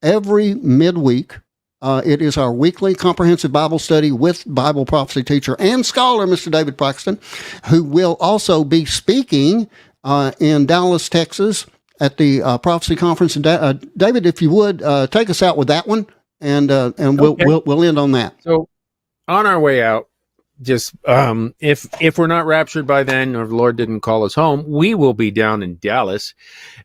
every midweek. It is our weekly comprehensive Bible study with Bible prophecy teacher and scholar, Mr. David Braxton, who will also be speaking in Dallas, Texas at the prophecy conference. And David, if you would, take us out with that one, and we'll end on that. So on our way out, just if we're not raptured by then, or the Lord didn't call us home, we will be down in Dallas,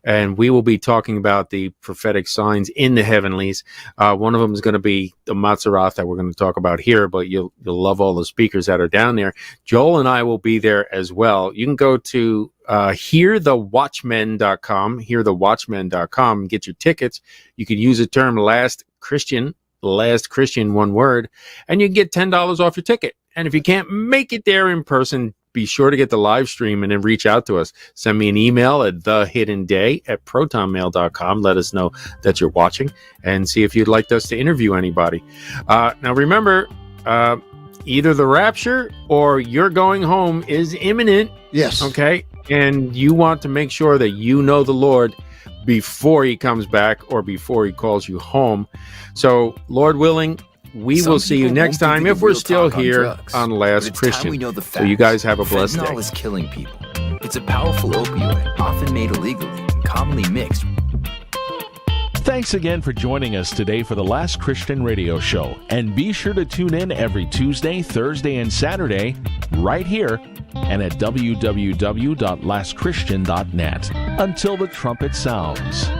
and we will be talking about the prophetic signs in the heavenlies. One of them is going to be the Matzerath that we're going to talk about here, but you'll love all the speakers that are down there. Joel and I will be there as well. You can go to hearthewatchmen.com, get your tickets. You can use the term last Christian, one word, and you can get $10 off your ticket. And if you can't make it there in person, be sure to get the live stream and then reach out to us. Send me an email at thehiddenday@protonmail.com. Let us know that you're watching and see if you'd like us to interview anybody. Now, remember, either the rapture or you're going home is imminent. Yes. Okay. And you want to make sure that you know the Lord before he comes back or before he calls you home. So, Lord willing, we will see you next time if we're still here on Last Christian. So you guys have a blessed day. Fentanyl is killing people. It's a powerful opioid, often made illegally and commonly mixed. Thanks again for joining us today for the Last Christian Radio Show. And be sure to tune in every Tuesday, Thursday, and Saturday right here and at www.lastchristian.net. Until the trumpet sounds.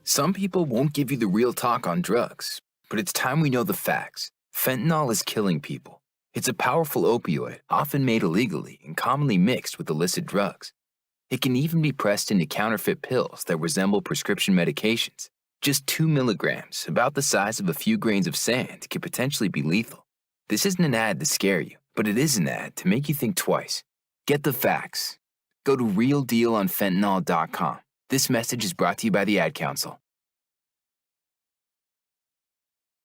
Some people won't give you the real talk on drugs, but it's time we know the facts. Fentanyl is killing people. It's a powerful opioid, often made illegally and commonly mixed with illicit drugs. It can even be pressed into counterfeit pills that resemble prescription medications. Just 2 milligrams, about the size of a few grains of sand, could potentially be lethal. This isn't an ad to scare you, but it is an ad to make you think twice. Get the facts. Go to realdealonfentanyl.com. This message is brought to you by the Ad Council.